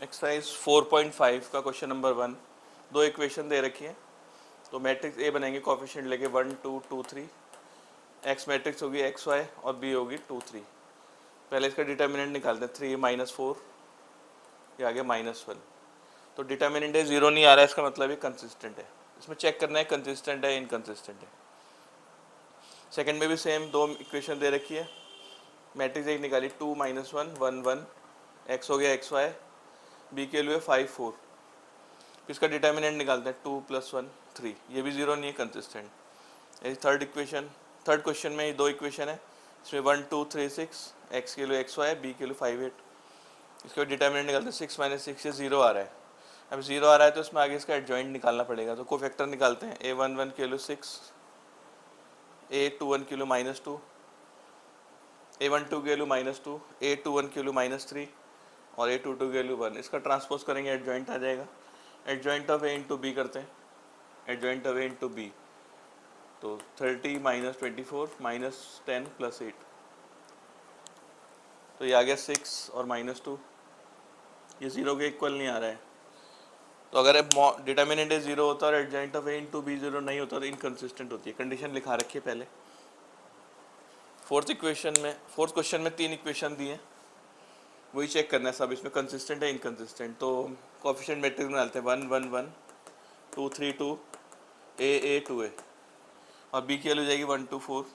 Exercise 4.5 का question number 1। दो equation दे रखी है, तो मैट्रिक्स ए बनाएंगे कोफिशिएंट लेके 1 2 2 3। एक्स मैट्रिक्स होगी एक्स वाई और बी होगी 2 3। पहले इसका डिटर्मिनेंट निकालते हैं, 3 - 4, ये आ गया -1। तो डिटर्मिनेंट है 0 नहीं आ रहा है, इसका मतलब ये कंसिस्टेंट है। इसमें चेक करना है कंसिस्टेंट है इनकंसिस्टेंट है। सेकंड में भी सेम दो इक्वेशन दे रखी है, मैट्रिक्स एक निकाली 2 - 1 1 1, एक्स हो गया एक्स वाई, बी के लिए 5 4। इसका डिटर्मिनेंट निकालते हैं 2 + 1 3, ये भी 0 नहीं है, consistent. Third equation, third question में ये दो इक्वेशन है, इसमें 1 2 3 6, एक्स के लिए एक्स वाई, बी के लिए 5 8। इसका डिटर्मिनेंट निकालते हैं 6 - 6, ये 0 आ रहा है। अब 0 आ रहा है तो इसमें आगे इसका एडजॉइंट निकालना पड़ेगा, तो कोफैक्टर निकालते हैं। a11 के लिए 6, a21 के लिए -2, a12 के लिए -2, a21 के लिए -3 और a22 के लिए 1। इसका ट्रांसपोज करेंगे, एडजॉइंट आ जाएगा। Adjoint of a into b करते हैं, adjoint of a into b, तो 30 - 24 - 10 + 8, तो ये आ गया 6 और -2, ये 0 के इक्वल नहीं आ रहा है। तो अगर डिटर्मिनेंट ए 0 होता और adjoint of a into b 0 नहीं होता तो इनकन्सिस्टेंट होती है। कंडीशन लिखा रखी है पहले। फोर्थ क्वेश्चन में 3 इक्वेशन दी हैं, वही चेक करना है सब, इसमें कंसिस्टेंट है इनकन्सिस्टेंट। तो कोफिशिएंट मैट्रिक्स में डालते हैं 1 1 1 2 3 2, a 2 a, और बी की वैल्यू जाएगी 1 2 4।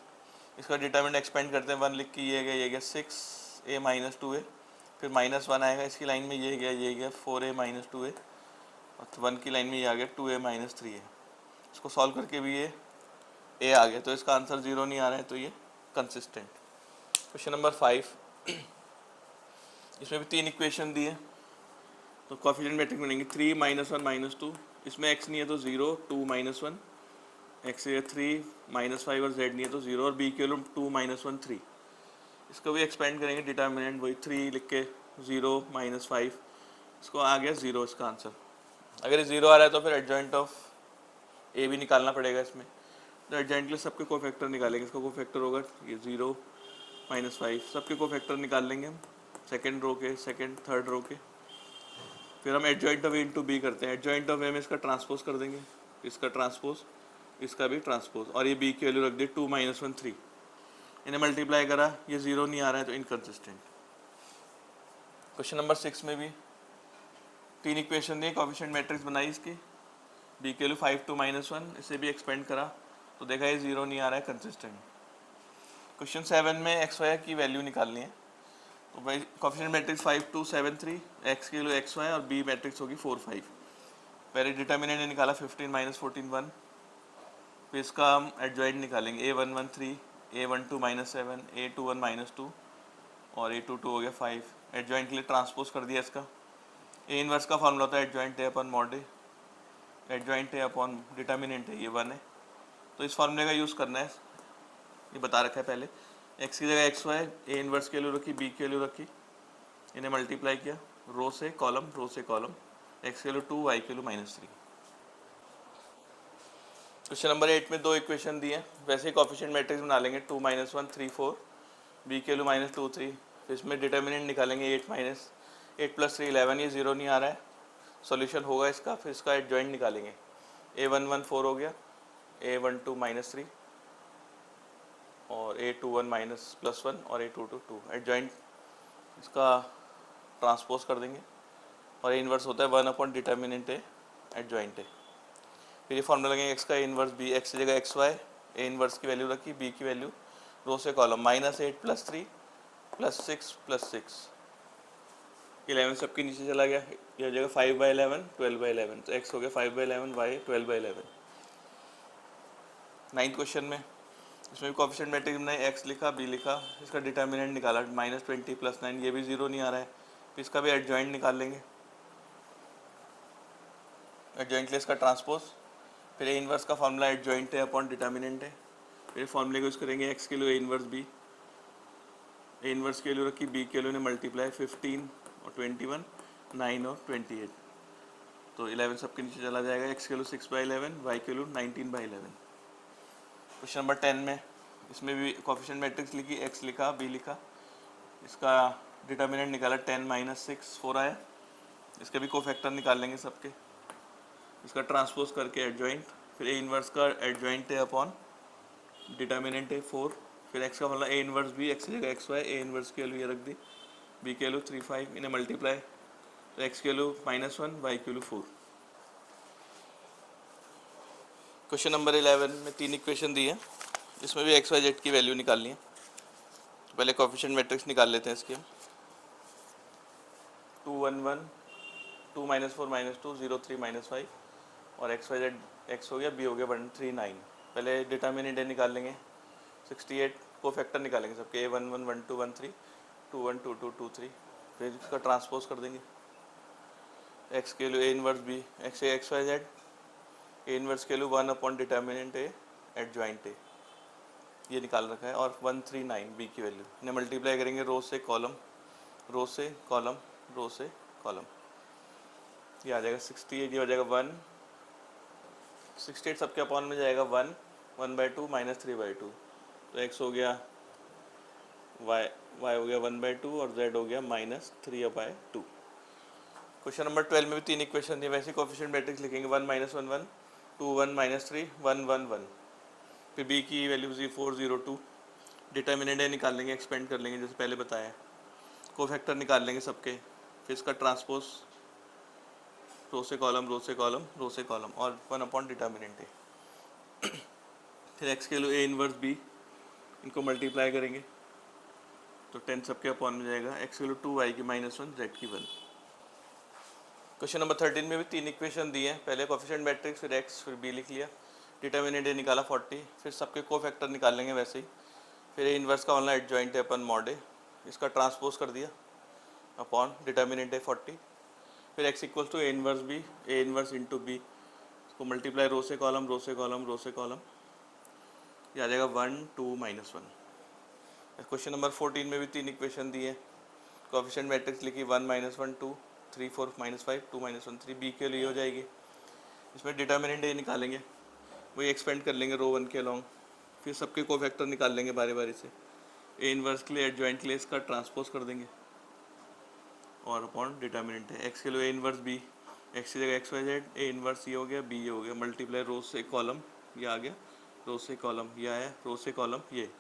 इसका डिटर्मिनेंट एक्सपेंड करते हैं, 1 लिख के ये गया 6 a - 2a, फिर -1 आएगा इसकी लाइन में, ये गया 4 a - 2a, और 1 की लाइन में ये आ गया 2 a - 3a। इसको सॉल्व करके भी ये a आ गया, तो इसका आंसर 0 नहीं आ रहा है, तो ये कंसिस्टेंट। क्वेश्चन नंबर 5, इसमें भी 3 इक्वेशन दी है, तो कोफिशिएंट मैट्रिक्स बनेंगे 3 - 1 - 2। इसमें x नहीं है तो 0, 2 - 1, x है 3 -5 और z नहीं है तो 0, और b के लिए 2 - 1 3। इसको भी एक्सपेंड करेंगे, डिटर्मिनेंट वही 3 लिख के 0 - 5, इसको आ गया 0 इसका आंसर। अगर ये 0 आ रहा है तो फिर एडजॉइंट ऑफ ए भी निकालना पड़ेगा इसमें, तो एडजॉइंट के लिए सबके कोफैक्टर निकालेंगे। इसका कोफैक्टर होगा ये 0 - 5, सबके कोफैक्टर निकाल लेंगे हम, सेकेंड रो के, सेकेंड थर्ड रो के। फिर हम adjoint of a into b करते हैं, एडजॉइंट ऑफ ए में इसका ट्रांसपोज कर देंगे, इसका ट्रांसपोज, इसका भी ट्रांसपोज, और ये बी की वैल्यू रख दी 2 - 1 3। इन्हें मल्टीप्लाई करा, ये 0 नहीं आ रहा है तो इनकन्सिस्टेंट। क्वेश्चन नंबर 6 में भी 3 इक्वेशन दी, कोफिशिएंट मैट्रिक्स बनाई इसकी, बी के लिए 5 2 - 1, इसे भी एक्सपेंड करा तो देखा ये 0 नहीं आ रहा है, कंसिस्टेंट। क्वेश्चन 7 में एक्स वाई की वैल्यू निकालनी है, तो भाई कोफिशिएंट मैट्रिक्स 5 2 7 3, एक्स के लिए एक्स वाई और बी मैट्रिक्स होगी 4 5। पहले डिटर्मिनेंट निकाला 15 - 14 1, फिर इसका हम एडजॉइंट निकालेंगे, a11 3, a12 - 7, a21 - 2 और a22 हो गया 5। एडजॉइंट के लिए ट्रांसपोज कर दिया इसका। ए इनवर्स का फॉर्मूला होता है adjoint A upon mod A, adjoint A upon determinant है, ये 1 है, तो इस फॉर्मूले का यूज़ करना है, ये बता रखा है पहले। एक्स की जगह एक्स वाई, ए इनवर्स के लिए रखी, बी के लिए रखी, इन्हें मल्टीप्लाई किया, रो से कॉलम, रो से कॉलम, एक्स के लिए 2, वाई के लिए -3। क्वेश्चन नंबर 8 में दो इक्वेशन दिए हैं, वैसे ही कोफिशिएंट मैट्रिक्स बना लेंगे, 2 - 1 3 4, बी के लिए -2 3। फिर इसमें डिटर्मिनेंट निकालेंगे 8 + 3 11, ये 0 नहीं आ रहा है, सॉल्यूशन होगा इसका। फिर इसका एडजॉइंट निकालेंगे, a11 4 हो गया, a12 -3 और a21 +1 और a22 2। एडजॉइंट इसका ट्रांसपोज कर देंगे, और ए इनवर्स होता है 1 अपॉन डिटर्मिनेंट है, एडजॉइंट है। फिर ये फॉर्मूला लगेंगे, एक्स का इनवर्स बी, एक्स की जगह एक्स वाई, ए इनवर्स की वैल्यू रखी, बी की वैल्यू, रो से कॉलम, -8 + 3 + 6 + 6, 11 सबके नीचे चला गया, ये हो जाएगा 5/11 12/11, तो एक्स हो गया 5/11, वाई 12/11। 9th क्वेश्चन में इसमें भी कोफिशिएंट मैट्रिक्स बनाए, एक्स लिखा, बी लिखा, इसका डिटर्मिनेंट निकाला, -20 + 9, ये भी 0 नहीं आ रहा है, फिर इसका भी एडजॉइंट निकाल लेंगे, एडजॉइंट ले इसका ट्रांसपोज, फिर ए इनवर्स का फॉर्मूला एडजॉइंट है अपॉन डिटर्मिनेंट है, फिर फॉर्मूले को यूज़ करेंगे, एक्स के लिए a inverse b, a inverse के लिए रखी, बी के लिए मल्टीप्लाई 15 और 21, 9 और 28, तो 11 सबके नीचे चला जाएगा, एक्स के लिए 6/11, वाई के लिए 19/11। क्वेश्चन नंबर 10 में इसमें भी कोफिशिएंट मैट्रिक्स लिखी, एक्स लिखा, बी लिखा, इसका डिटर्मिनेंट निकाला, 10 - 6 4 आया, इसके भी कोफैक्टर निकाल लेंगे सबके, इसका ट्रांसपोज करके एडजॉइंट, फिर ए इनवर्स का एडजॉइंट है अपॉन डिटर्मिनेंट है 4, फिर एक्स का मतलब ए इनवर्स बी, एक्स की जगह एक्स वाई, ए इनवर्स की वैल्यू ये रख दी, बी की वैल्यू 3 5, इन्हें मल्टीप्लाई, तो एक्स की वैल्यू -1, वाई की वैल्यू 4। क्वेश्चन नंबर 11 में 3 इक्वेशन दी है, इसमें भी एक्स वाई जेड की वैल्यू निकालनी है। तो पहले कोएफिशिएंट मैट्रिक्स निकाल लेते हैं इसके हम। 2 1 1, 2 -4 -2, 0 3 -5 और एक्स वाई जेड, एक्स हो गया, बी हो गया 1 3 9। पहले डिटर्मिनेंट निकाल लेंगे, 68 कोफैक्टर निकालेंगे सबके, A 1 1 1 2 1 3, 2 1 2 2 2 3, फिर इसका ट्रांसपोज कर देंगे, एक्स के लिए a inverse b, x a x y z, a inverse के लिए 1 upon determinant a adjoint a, ये निकाल रखा है, और 1 3 9 बी की वैल्यू, इन्हें मल्टीप्लाई करेंगे रो से कॉलम, रो से कॉलम, रो से कॉलम, ये आ जाएगा 68, ये हो जाएगा 1, 68 सबके अपॉन में जाएगा 1, 1/2 -3/2, तो एक्स हो गया वाई हो गया 1/2 और जेड हो गया -3/2। क्वेश्चन नंबर 12 में भी 3 इक्वेशन दी, वैसे कोएफिशिएंट मैट्रिक्स लिखेंगे 1 -1 1, 2 1 -3 1 1 1, फिर बी की वैल्यू 4 0 2, डिटर्मिनेंट निकाल लेंगे, एक्सपेंड कर लेंगे जैसे पहले बताया, कोफैक्टर निकाल लेंगे सबके, फिर इसका ट्रांसपोज रो से कॉलम, रो से कॉलम, रो से कॉलम, और 1 अपॉन डिटर्मिनेंट है। फिर एक्स के लिए ए इनवर्स बी, इनको मल्टीप्लाई करेंगे तो 10 सबके अपॉन में जाएगा, एक्स के लिए 2, वाई की -1, जेड की 1। क्वेश्चन नंबर 13 में भी 3 इक्वेशन दिए हैं, पहले कोएफिशिएंट मैट्रिक्स, फिर एक्स, फिर बी लिख लिया, डिटर्मिनेंट ए निकाला 40, फिर सबके कोफैक्टर निकाल लेंगे वैसे ही, फिर ए इनवर्स का ऑनलाइन एडजॉइंट है अपन मॉड ए, इसका ट्रांसपोज कर दिया अपॉन डिटर्मिनेंट है 40, फिर x equal to a inverse b, a inverse into b, इसको मल्टीप्लाई रो से कॉलम, रो से कॉलम, रो से कॉलम, ये आ जाएगा 1 2 -1। क्वेश्चन नंबर 14 में भी 3 इक्वेशन दिए, कोएफिशिएंट मैट्रिक्स लिखी 1 -1 2 3 4 -5 2 -1 3, बी के लिए हो जाएगी, इसमें डिटर्मिनेंट ए निकालेंगे, वही एक्सपेंड कर लेंगे रो 1 के अलॉन्ग, फिर सबके कोफैक्टर निकाल लेंगे बारी बारी से, ए इनवर्स के लिए एडजॉइंट के लिए इसका ट्रांसपोज कर देंगे और अपॉन डिटर्मिनेंट है, एक्स के लिए ए इनवर्स बी, एक्स की जगह x y z, a inverse ये हो गया, बी ये हो गया, मल्टीप्लाई रो से कॉलम, ये आ गया, रो से कॉलम, ये आया, रो से कॉलम, ये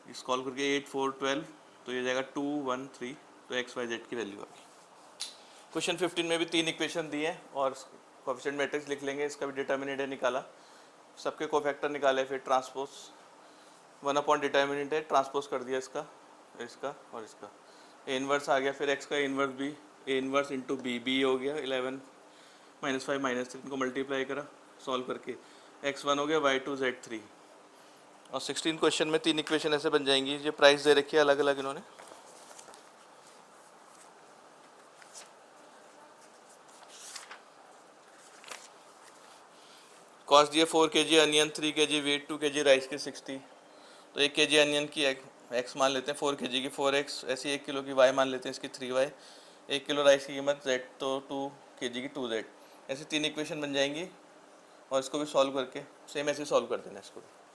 इस कॉल करके 8 4 12, तो ये जाएगा 2 1 3, तो एक्स वाई जेड की वैल्यू आ गई। क्वेश्चन 15 में भी 3 इक्वेशन दिए हैं और कोएफिशिएंट मैट्रिक्स लिख लेंगे, इसका भी डिटर्मिनेंट है निकाला, सबके कोफैक्टर निकाले, फिर ट्रांसपोज 1 अपॉन डिटर्मिनेंट है, ट्रांसपोज कर दिया इसका, इसका और इसका, ए इनवर्स आ गया, फिर एक्स का inverse b, a inverse into b, b हो गया 11 -5 -3, इनको मल्टीप्लाई करा सॉल्व करके, x1 हो गया, y2 z3, और 16 क्वेश्चन में 3 इक्वेशन ऐसे बन जाएंगी। ये प्राइस दे रखी है अलग अलग इन्होंने, कॉस्ट दिए 4 kg onion, 3 kg wheat, 2 kg rice की 60, तो 1 kg अनियन की x मान लेते हैं, 4 kg की 4x, ऐसी 1 किलो की y मान लेते हैं इसकी 3y, 1 किलो राइस की कीमत z, तो 2 kg की 2z, ऐसी 3 इक्वेशन बन जाएंगी, और इसको भी सॉल्व करके सेम ऐसे सॉल्व कर देना इसको।